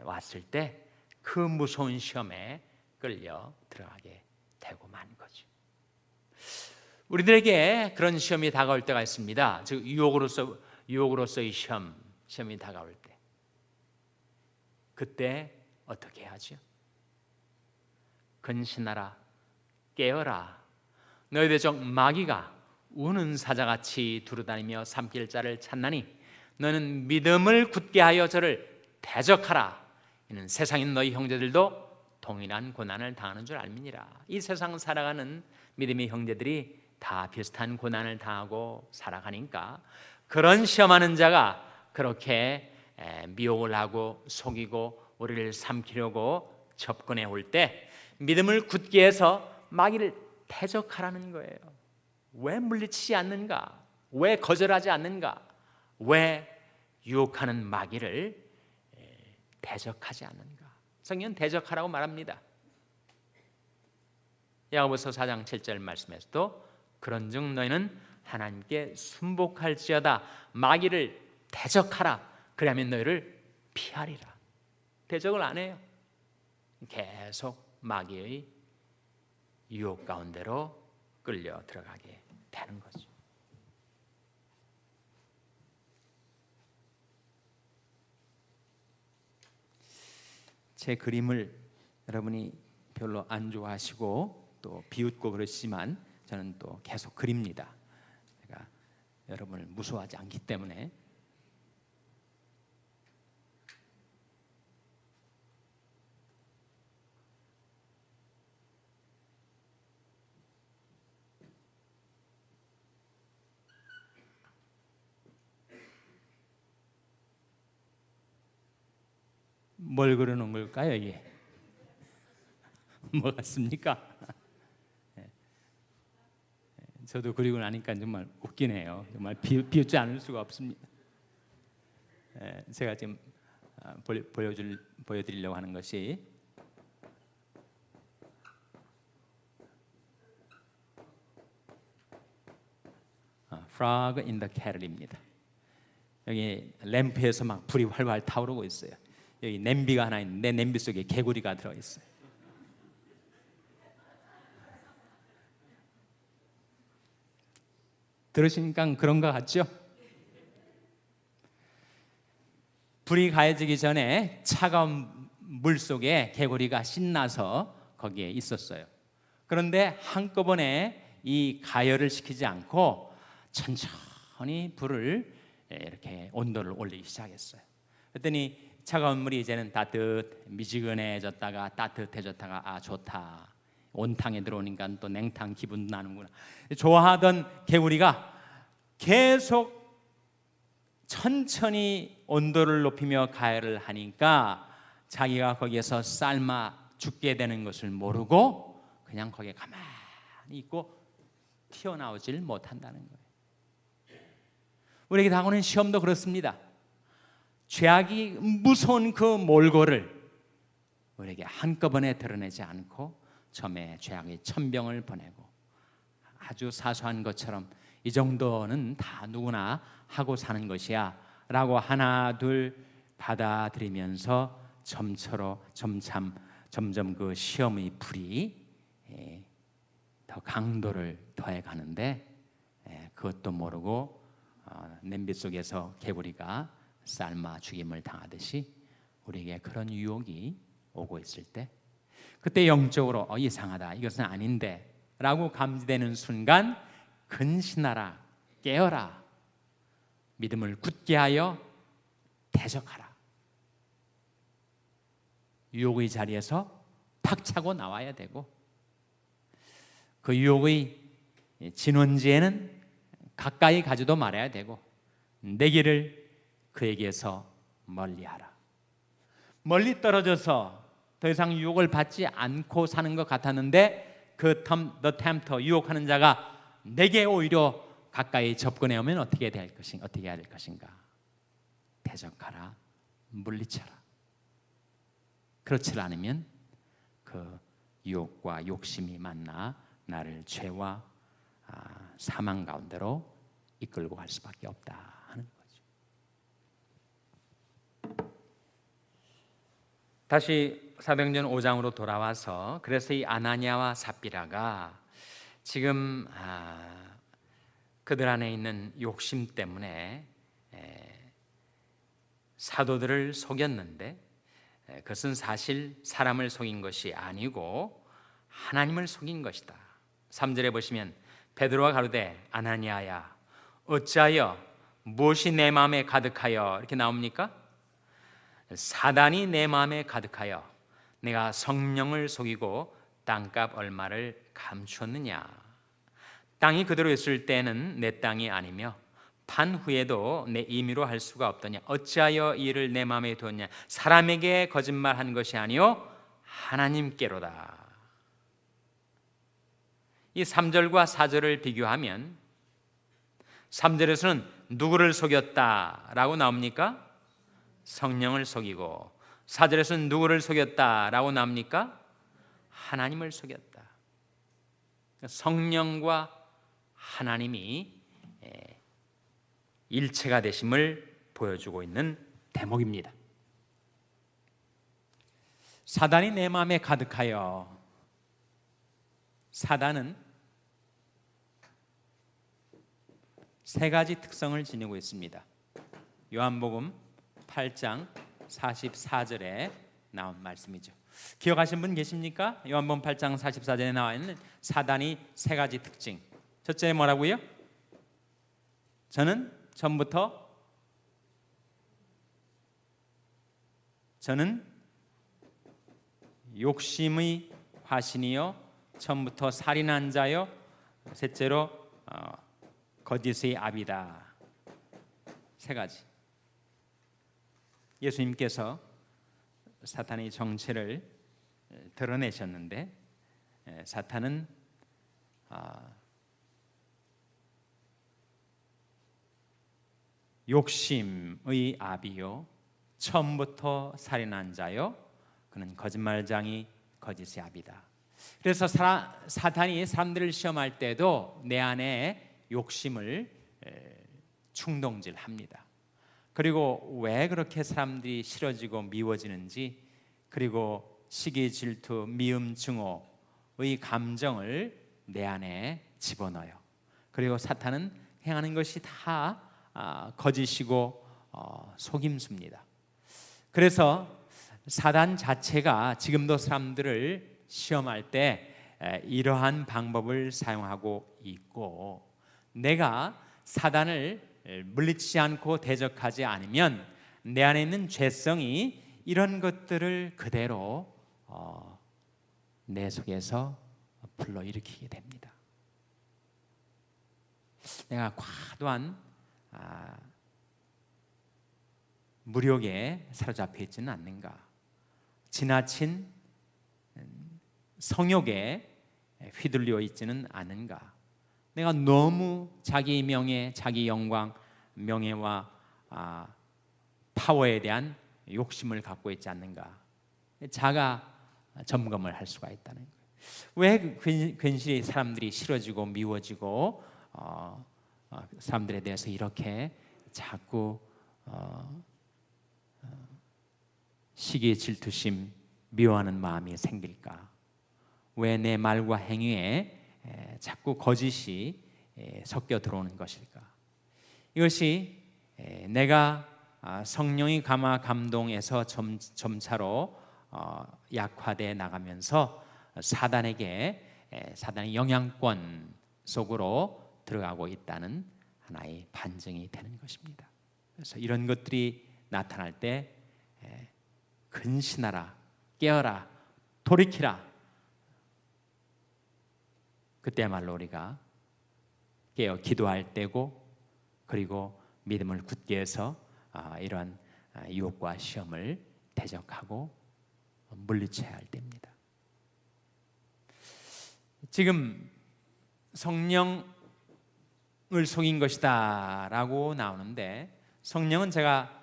왔을 때 그 무서운 시험에 끌려 들어가게 되고 만 거죠. 우리들에게 그런 시험이 다가올 때가 있습니다. 즉 유혹으로서의 시험이 다가올 때 그때 어떻게 하죠? 근신하라, 깨어라. 너희들 중 마귀가 우는 사자같이 두루다니며 삼킬 자를 찾나니 너는 믿음을 굳게 하여 저를 대적하라. 이는 세상인 너희 형제들도 동일한 고난을 당하는 줄 알미니라. 이 세상 살아가는 믿음의 형제들이 다 비슷한 고난을 당하고 살아가니까 그런 시험하는 자가 그렇게 미혹을 하고 속이고 우리를 삼키려고 접근해 올 때 믿음을 굳게 해서 마귀를 대적하라는 거예요. 왜 물리치지 않는가? 왜 거절하지 않는가? 왜 유혹하는 마귀를 대적하지 않는가? 성경은 대적하라고 말합니다. 야고보서 4장 7절 말씀에서도 그런즉 너희는 하나님께 순복할지어다 마귀를 대적하라 그러면 너희를 피하리라. 대적을 안 해요. 계속 마귀의 유혹 가운데로 끌려 들어가게 되는 거죠. 제 그림을 여러분이 별로 안 좋아하시고 또 비웃고 그러시지만 저는 또 계속 그립니다. 제가 여러분을 무서워하지 않기 때문에. 뭘 그러는 걸까요, 이게? 뭐 같습니까? 저도 그리고 나니까 정말 웃기네요. 정말 비웃지 않을 수가 없습니다. 제가 지금 보여드리려고 하는 것이 Frog in the Kettle입니다. 여기 램프에서 막 불이 활활 타오르고 있어요. 여기 냄비가 하나 있는데 냄비 속에 개구리가 들어있어요. 들으시니까 그런 것 같죠? 불이 가해지기 전에 차가운 물 속에 개구리가 신나서 거기에 있었어요. 그런데 한꺼번에 이 가열을 시키지 않고 천천히 불을 이렇게 온도를 올리기 시작했어요. 그랬더니 차가운 물이 이제는 미지근해졌다가 따뜻해졌다가 아 좋다. 온탕에 들어오니까 또 냉탕 기분도 나는구나. 좋아하던 개구리가 계속 천천히 온도를 높이며 가열을 하니까 자기가 거기에서 삶아 죽게 되는 것을 모르고 그냥 거기에 가만히 있고 튀어나오질 못한다는 거예요. 우리에게 다가오는 시험도 그렇습니다. 죄악이 무서운 그 몰골을 우리에게 한꺼번에 드러내지 않고 처음에 죄악의 천병을 보내고 아주 사소한 것처럼 이 정도는 다 누구나 하고 사는 것이야 라고 하나 둘 받아들이면서 점점 그 시험의 불이 더 강도를 더해 가는데 그것도 모르고 냄비 속에서 개구리가 삶아 죽임을 당하듯이 우리에게 그런 유혹이 오고 있을 때, 그때 영적으로 이상하다, 이것은 아닌데 라고 감지되는 순간 근신하라, 깨어라, 믿음을 굳게 하여 대적하라. 유혹의 자리에서 탁 차고 나와야 되고, 그 유혹의 진원지에는 가까이 가지도 말아야 되고, 내 길을 그에게서 멀리하라. 멀리 떨어져서 더 이상 유혹을 받지 않고 사는 것 같았는데 the tempter, 유혹하는 자가 내게 오히려 가까이 접근해 오면 어떻게 해야 될 것인가? 대적하라, 물리쳐라. 그렇지 않으면 그 유혹과 욕심이 만나 나를 죄와 사망 가운데로 이끌고 갈 수밖에 없다 하는 거죠. 다시 사도행전 5장으로 돌아와서, 그래서 이 아나니아와 삽비라가 지금 그들 안에 있는 욕심 때문에 사도들을 속였는데, 그것은 사실 사람을 속인 것이 아니고 하나님을 속인 것이다. 3절에 보시면 베드로가 가로되 아나니아야 어찌하여 무엇이 내 마음에 가득하여, 이렇게 나옵니까? 사단이 내 마음에 가득하여 내가 성령을 속이고 땅값 얼마를 감추었느냐. 땅이 그대로 있을 때는 내 땅이 아니며 판 후에도 내 임의로 할 수가 없더냐. 어찌하여 이 일을 내 마음에 두었냐. 사람에게 거짓말한 것이 아니요 하나님께로다. 이 3절과 4절을 비교하면 3절에서는 누구를 속였다라고 나옵니까? 성령을 속이고, 4절에서는 누구를 속였다라고 나옵니까? 하나님을 속였다. 성령과 하나님이 일체가 되심을 보여주고 있는 대목입니다. 사단이 내 마음에 가득하여, 사단은 세 가지 특성을 지니고 있습니다. 요한복음 8장 44절에 나온 말씀이죠. 기억하신 분 계십니까? 요한복음 8장 44절에 나와 있는 사단이 세 가지 특징. 첫째 뭐라고요? 저는 욕심의 화신이요 처음부터 살인한 자요, 셋째로 거짓의 압이다. 세 가지. 예수님께서 사탄의 정체를 드러내셨는데, 사탄은 욕심의 압이요 처음부터 살인한 자요, 그는 거짓말장이 거짓의 압이다. 그래서 사탄이 사람들을 시험할 때도 내 안에 욕심을 충동질합니다. 그리고 왜 그렇게 사람들이 싫어지고 미워지는지, 그리고 시기, 질투, 미움, 증오의 감정을 내 안에 집어넣어요. 그리고 사탄은 행하는 것이 다 거짓이고 속임수입니다. 그래서 사단 자체가 지금도 사람들을 시험할 때 이러한 방법을 사용하고 있고, 내가 사단을 물리치지 않고 대적하지 않으면 내 안에 있는 죄성이 이런 것들을 그대로 내 속에서 불러일으키게 됩니다. 내가 과도한 무력에 사로잡혀 있지는 않는가? 지나친 성욕에 휘둘려 있지는 않은가? 내가 너무 자기 명예, 자기 영광, 명예와 파워에 대한 욕심을 갖고 있지 않는가? 자가 점검을 할 수가 있다는 거예요. 왜 괜시리 사람들이 싫어지고 미워지고 사람들에 대해서 이렇게 자꾸 시기, 질투심, 미워하는 마음이 생길까? 왜 내 말과 행위에 자꾸 거짓이 섞여 들어오는 것일까? 이것이 내가 성령이 감화 감동해서 점차로 약화돼 나가면서 사단의 영향권 속으로 들어가고 있다는 하나의 반증이 되는 것입니다. 그래서 이런 것들이 나타날 때 근신하라, 깨어라, 돌이키라. 그때야말로 우리가 깨어 기도할 때고, 그리고 믿음을 굳게 해서 이러한 유혹과 시험을 대적하고 물리쳐야 할 때입니다. 지금 성령을 속인 것이다 라고 나오는데, 성령은 제가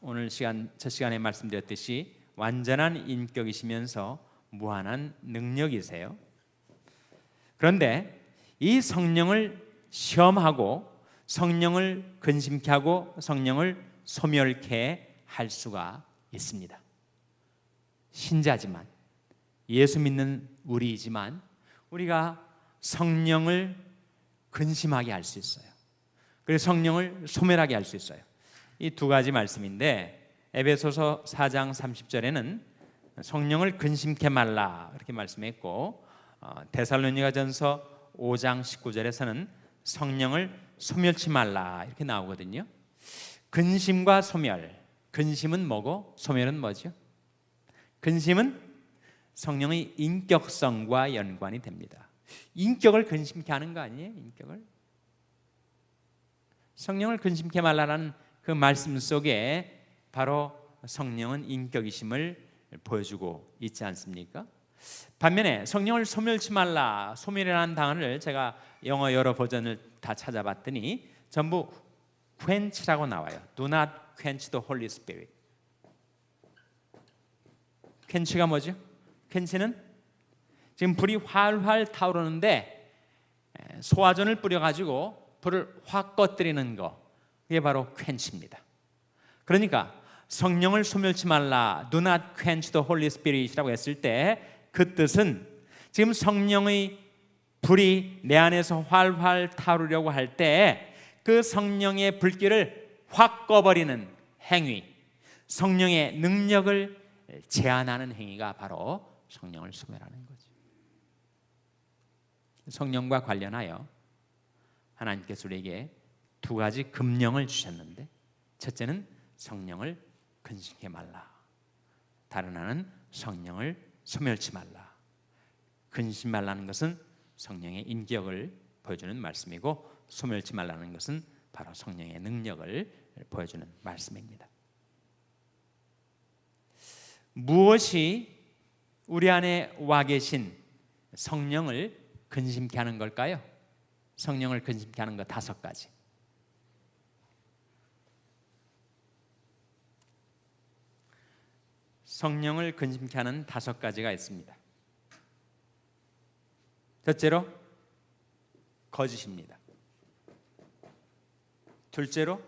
오늘 첫 시간에 말씀드렸듯이 완전한 인격이시면서 무한한 능력이세요. 그런데 이 성령을 시험하고 성령을 근심케 하고 성령을 소멸케 할 수가 있습니다. 신자지만, 예수 믿는 우리이지만 우리가 성령을 근심하게 할 수 있어요. 그래서 성령을 소멸하게 할 수 있어요. 이 두 가지 말씀인데, 에베소서 4장 30절에는 성령을 근심케 말라 이렇게 말씀했고, 데살로니가전서 5장 19절에서는 성령을 소멸치 말라 이렇게 나오거든요. 근심과 소멸, 근심은 뭐고 소멸은 뭐죠? 근심은 성령의 인격성과 연관이 됩니다. 인격을 근심케 하는 거 아니에요? 인격을. 성령을 근심케 말라라는 그 말씀 속에 바로 성령은 인격이심을 보여주고 있지 않습니까? 반면에 성령을 소멸치 말라, 소멸이라는 단어를 제가 영어 여러 버전을 다 찾아봤더니 전부 quench라고 나와요. Do not quench the Holy Spirit. quench가 뭐죠? quench는 지금 불이 활활 타오르는데 소화전을 뿌려가지고 불을 확 꺼뜨리는 거, 그게 바로 quench입니다. 그러니까 성령을 소멸치 말라, do not quench the Holy Spirit이라고 했을 때 그 뜻은 지금 성령의 불이 내 안에서 활활 타오르려고 할 때 그 성령의 불길을 확 꺼버리는 행위, 성령의 능력을 제한하는 행위가 바로 성령을 소멸하는 거죠. 성령과 관련하여 하나님께서 우리에게 두 가지 금령을 주셨는데, 첫째는 성령을 근심케 말라, 다른 하나는 성령을 소멸치 말라. 근심 말라는 것은 성령의 인격을 보여주는 말씀이고, 소멸치 말라는 것은 바로 성령의 능력을 보여주는 말씀입니다. 무엇이 우리 안에 와 계신 성령을 근심케 하는 걸까요? 성령을 근심케 하는 것 5가지. 성령을 근심케 하는 5가지가 있습니다. 첫째로 거짓입니다. 둘째로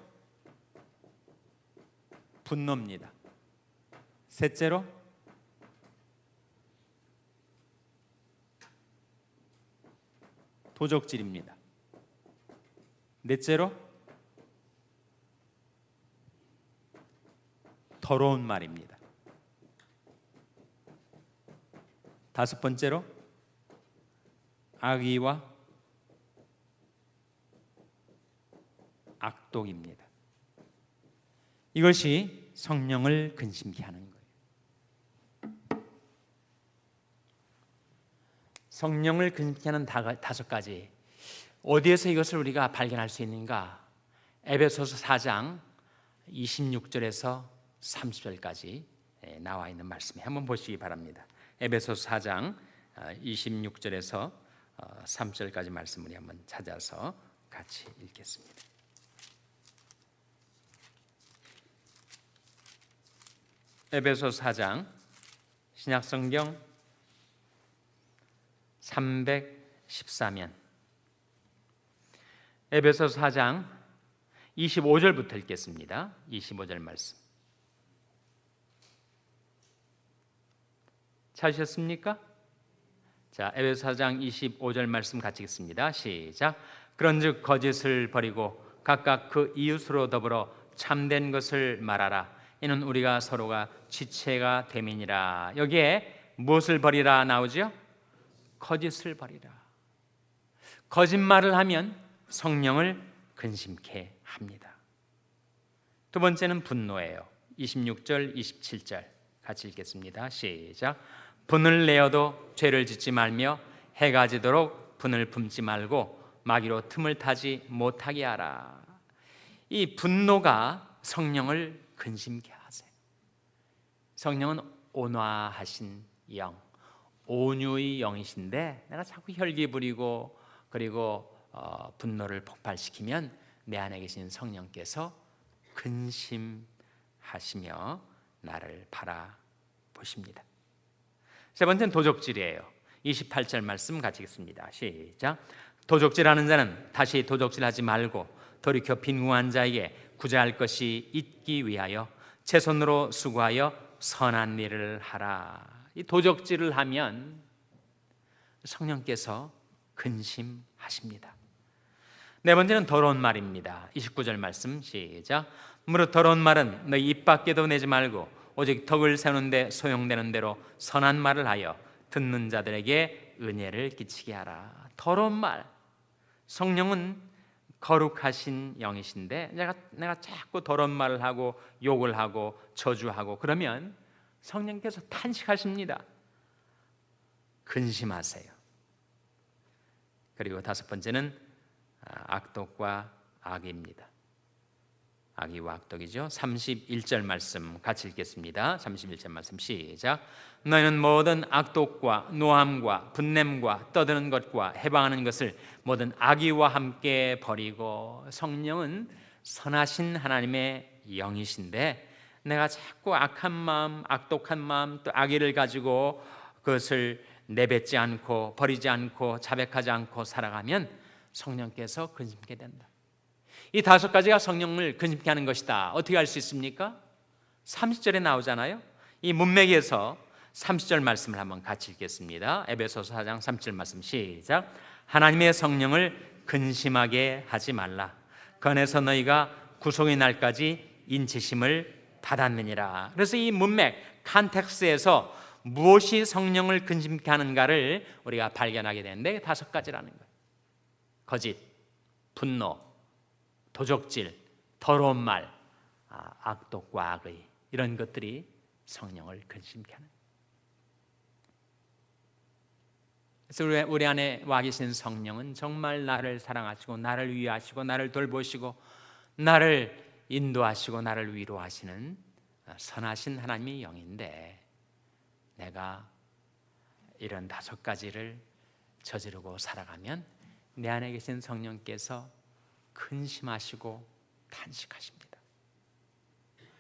분노입니다. 셋째로 도적질입니다. 넷째로 더러운 말입니다. 5번째로 악의와 악독입니다. 이것이 성령을 근심케 하는 거예요. 성령을 근심케 하는 5가지, 어디에서 이것을 우리가 발견할 수 있는가? 에베소서 4장 26절에서 30절까지 나와 있는 말씀에 한번 보시기 바랍니다. 에베소서 4장 26절에서 3절까지 말씀을 우리 한번 찾아서 같이 읽겠습니다. 에베소서 4장 신약성경 314면 에베소서 4장 25절부터 읽겠습니다. 25절 말씀 찾으셨습니까? 자, 에베소 4장 25절 말씀 같이 읽습니다. 시작. 그런즉 거짓을 버리고 각각 그 이웃으로 더불어 참된 것을 말하라. 이는 우리가 서로가 지체가 됨이니라. 여기에 무엇을 버리라 나오죠? 거짓을 버리라. 거짓말을 하면 성령을 근심케 합니다. 두 번째는 분노예요. 26절, 27절 같이 읽겠습니다. 시작. 분을 내어도 죄를 짓지 말며 해가 지도록 분을 품지 말고 마귀로 틈을 타지 못하게 하라. 이 분노가 성령을 근심케 하세요. 성령은 온화하신 영, 온유의 영이신데 내가 자꾸 혈기 부리고 그리고 분노를 폭발시키면 내 안에 계신 성령께서 근심하시며 나를 바라보십니다. 세 번째는 도적질이에요. 28절 말씀 같이 읽습니다. 시작. 도적질하는 자는 다시 도적질하지 말고 돌이켜 빈궁한 자에게 구제할 것이 있기 위하여 제 손으로 수고하여 선한 일을 하라. 이 도적질을 하면 성령께서 근심하십니다. 네 번째는 더러운 말입니다. 29절 말씀 시작. 무릇 더러운 말은 너희 입 밖에도 내지 말고 오직 덕을 세우는데 소용되는 대로 선한 말을 하여 듣는 자들에게 은혜를 끼치게 하라. 더러운 말. 성령은 거룩하신 영이신데 내가 자꾸 더러운 말을 하고 욕을 하고 저주하고 그러면 성령께서 탄식하십니다. 근심하세요. 그리고 다섯 번째는 악독과 악입니다. 악의와 악독이죠. 31절 말씀 같이 읽겠습니다. 31절 말씀 시작. 너희는 모든 악독과 노함과 분냄과 떠드는 것과 해방하는 것을 모든 악의와 함께 버리고. 성령은 선하신 하나님의 영이신데 내가 자꾸 악한 마음, 악독한 마음, 또 악의를 가지고 그것을 내뱉지 않고 버리지 않고 자백하지 않고 살아가면 성령께서 근심케 된다. 이 다섯 가지가 성령을 근심케 하는 것이다. 어떻게 알 수 있습니까? 30절에 나오잖아요. 이 문맥에서 30절 말씀을 한번 같이 읽겠습니다. 에베소서 4장 30절 말씀 시작. 하나님의 성령을 근심하게 하지 말라. 건에서 너희가 구속의 날까지 인치심을 받았느니라. 그래서 이 문맥 컨텍스트에서 무엇이 성령을 근심케 하는가를 우리가 발견하게 되는데 다섯 가지라는 거예요. 거짓, 분노, 도적질, 더러운 말, 악독과 악의, 이런 것들이 성령을 근심케 하는. 그래서 우리 안에 와 계신 성령은 정말 나를 사랑하시고 나를 위하시고 나를 돌보시고 나를 인도하시고 나를 위로하시는 선하신 하나님의 영인데 내가 이런 다섯 가지를 저지르고 살아가면 내 안에 계신 성령께서 근심하시고 탄식하십니다.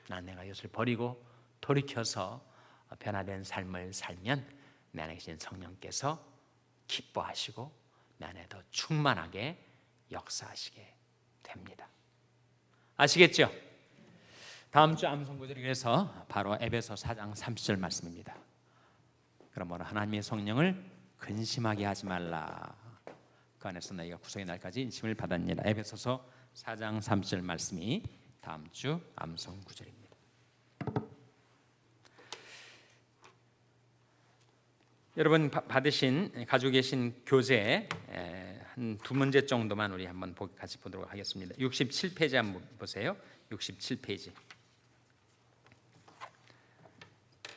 난 내가 이것을 버리고 돌이켜서 변화된 삶을 살면 내 안에 계신 성령께서 기뻐하시고 내 안에 더 충만하게 역사하시게 됩니다. 아시겠죠? 다음 주 암송 구절이 그래서 바로 에베소 4장 30절 말씀입니다. 그러므로 하나님의 성령을 근심하게 하지 말라. 그 안에서 너희가 구속의 날까지 인침을 받았느니라. 에베소서 4장 30절 말씀이 다음 주 암송 구절입니다. 여러분 가지고 계신 교재 한 두 문제 정도만 우리 한번 같이 보도록 하겠습니다. 67페이지 한번 보세요. 67페이지.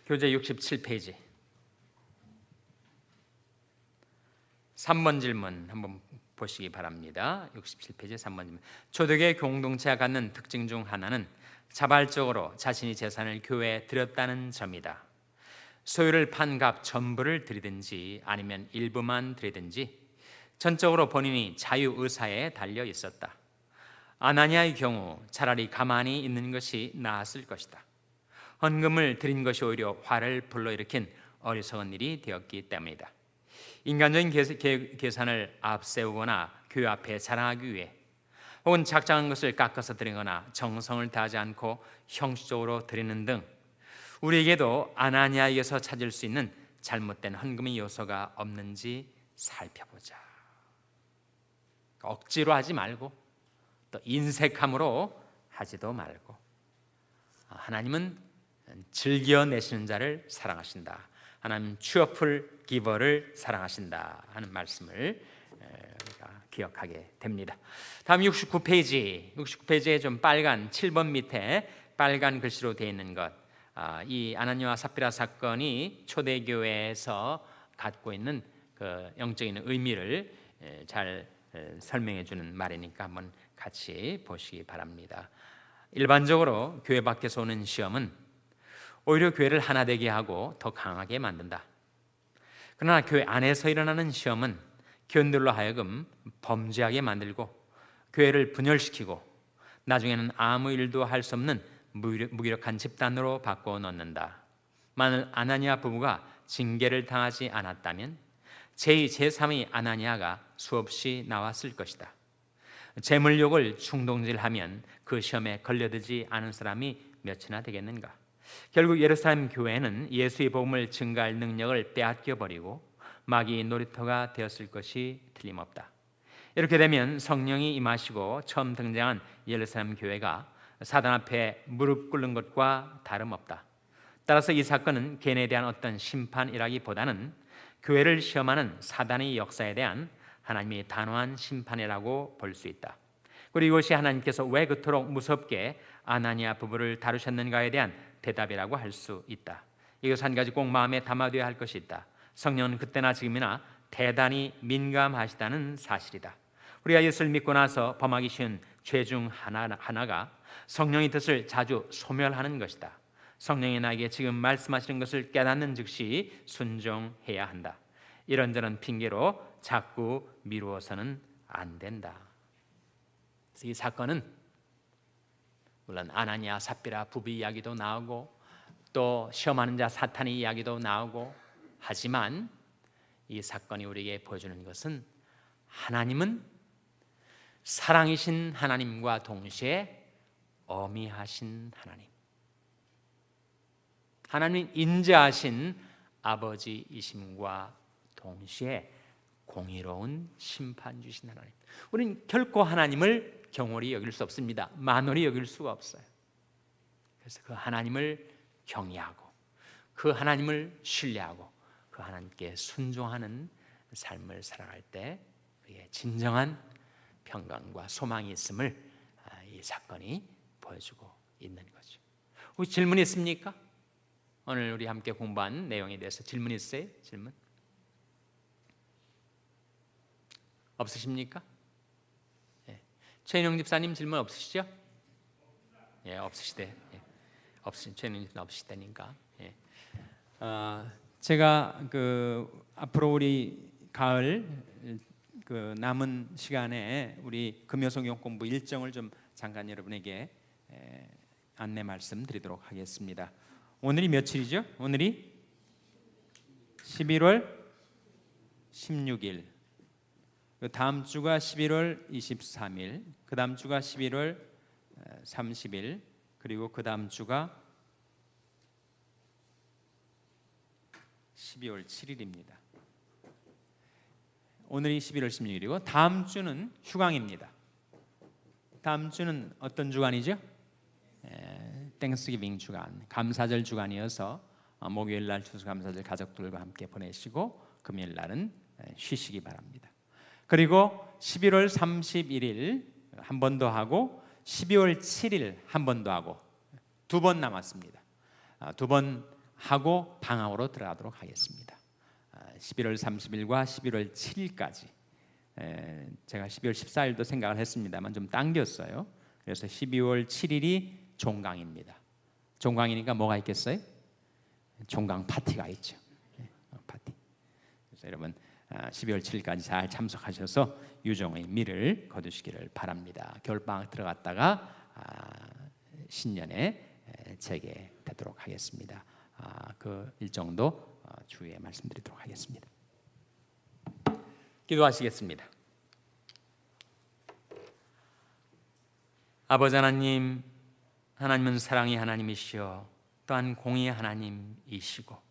교재 67페이지. 3번 질문 한번 보시기 바랍니다. 67페이지 3번 질문. 초대교회 공동체가 갖는 특징 중 하나는 자발적으로 자신의 재산을 교회에 드렸다는 점이다. 소유를 판 값 전부를 드리든지 아니면 일부만 드리든지 전적으로 본인이 자유의사에 달려 있었다. 아나니아의 경우 차라리 가만히 있는 것이 나았을 것이다. 헌금을 드린 것이 오히려 화를 불러일으킨 어리석은 일이 되었기 때문이다. 인간적인 계산을 앞세우거나 교회 앞에 자랑하기 위해 혹은 작정한 것을 깎아서 드리거나 정성을 다하지 않고 형식적으로 드리는 등 우리에게도 아나니아에게서 찾을 수 있는 잘못된 헌금의 요소가 없는지 살펴보자. 억지로 하지 말고 또 인색함으로 하지도 말고 하나님은 즐겨내시는 자를 사랑하신다. 하나님 cheerful giver를 사랑하신다 하는 말씀을 우리가 기억하게 됩니다. 다음 69페이지에 좀 빨간 7번 밑에 빨간 글씨로 되어 있는 것, 이 아나니아와 삽비라 사건이 초대교회에서 갖고 있는 그 영적인 의미를 잘 설명해 주는 말이니까 한번 같이 보시기 바랍니다. 일반적으로 교회 밖에서 오는 시험은 오히려 교회를 하나 되게 하고 더 강하게 만든다. 그러나 교회 안에서 일어나는 시험은 교인들로 하여금 범죄하게 만들고 교회를 분열시키고 나중에는 아무 일도 할 수 없는 무기력한 집단으로 바꿔 놓는다. 만일 아나니아 부부가 징계를 당하지 않았다면 제2, 제3의 아나니아가 수없이 나왔을 것이다. 재물욕을 충동질하면 그 시험에 걸려들지 않은 사람이 몇이나 되겠는가? 결국 예루살렘 교회는 예수의 복음을 증가할 능력을 빼앗겨 버리고 마귀의 놀이터가 되었을 것이 틀림없다. 이렇게 되면 성령이 임하시고 처음 등장한 예루살렘 교회가 사단 앞에 무릎 꿇는 것과 다름없다. 따라서 이 사건은 개인에 대한 어떤 심판이라기보다는 교회를 시험하는 사단의 역사에 대한 하나님의 단호한 심판이라고 볼 수 있다. 그리고 이것이 하나님께서 왜 그토록 무섭게 아나니아 부부를 다루셨는가에 대한 대답이라고 할 수 있다. 이것 한 가지 꼭 마음에 담아둬야 할 것이 있다. 성령은 그때나 지금이나 대단히 민감하시다는 사실이다. 우리가 예수를 믿고 나서 범하기 쉬운 죄 중 하나가 성령의 뜻을 자주 소멸하는 것이다. 성령이 나에게 지금 말씀하시는 것을 깨닫는 즉시 순종해야 한다. 이런저런 핑계로 자꾸 미루어서는 안 된다. 그래서 이 사건은 물론 아나니아 삽비라 부부 이야기도 나오고 또 시험하는 자 사탄의 이야기도 나오고 하지만 이 사건이 우리에게 보여주는 것은 하나님은 사랑이신 하나님과 동시에 어미하신 하나님, 하나님 인자하신 아버지이심과 동시에 공의로운 심판주신 하나님. 우리는 결코 하나님을 경홀히 여길 수 없습니다. 만홀히 여길 수가 없어요. 그래서 그 하나님을 경외하고 그 하나님을 신뢰하고 그 하나님께 순종하는 삶을 살아갈 때 그의 진정한 평강과 소망이 있음을 이 사건이 보여주고 있는 거죠. 혹시 질문 있습니까? 오늘 우리 함께 공부한 내용에 대해서 질문 있어요? 질문? 없으십니까? 예. 최인영 집사님 질문 없으시죠? 예, 없으시대. 예. 최인영 집사님 없으시다니까. 예. 제가 앞으로 우리 가을 남은 시간에 우리 금요성경 공부 일정을 좀 잠깐 여러분에게 안내 말씀드리도록 하겠습니다. 오늘이 며칠이죠? 오늘이 11월 16일. 그 다음 주가 11월 23일, 그 다음 주가 11월 30일, 그리고 그 다음 주가 12월 7일입니다. 오늘이 11월 16일이고 다음 주는 휴강입니다. 다음 주는 어떤 주간이죠? 땡스기빙 주간, 감사절 주간이어서 목요일 날 추수감사절 가족들과 함께 보내시고 금요일 날은 쉬시기 바랍니다. 그리고 11월 31일 한 번 더 하고 12월 7일 한 번 더 하고 두 번 남았습니다. 두 번 하고 방학으로 들어가도록 하겠습니다. 11월 30일과 11월 7일까지 제가 12월 14일도 생각을 했습니다만 좀 당겼어요. 그래서 12월 7일이 종강입니다. 종강이니까 뭐가 있겠어요? 종강 파티가 있죠. 파티. 그래서 여러분 12월 7일까지 잘 참석하셔서 유종의 미를 거두시기를 바랍니다. 겨울방학 들어갔다가 신년에 재개되도록 하겠습니다. 그 일정도 주의에 말씀드리도록 하겠습니다. 기도하시겠습니다. 아버지 하나님, 하나님은 사랑의 하나님이시여 또한 공의의 하나님이시고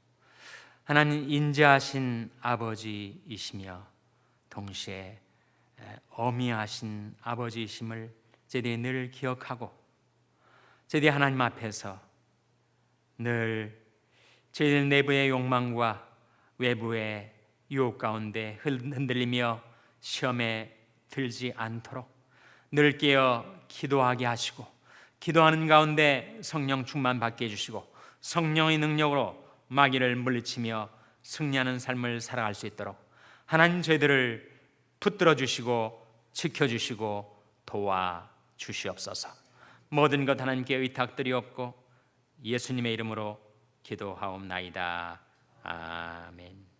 하나님 인자하신 아버지이시며 동시에 어미하신 아버지이심을 저희들이 늘 기억하고 저희들이 하나님 앞에서 늘 저희들 내부의 욕망과 외부의 유혹 가운데 흔들리며 시험에 들지 않도록 늘 깨어 기도하게 하시고 기도하는 가운데 성령 충만 받게 해주시고 성령의 능력으로 마귀를 물리치며 승리하는 삶을 살아갈 수 있도록 하나님 저희들을 붙들어 주시고 지켜주시고 도와주시옵소서. 모든 것 하나님께 의탁드리옵고 예수님의 이름으로 기도하옵나이다. 아멘.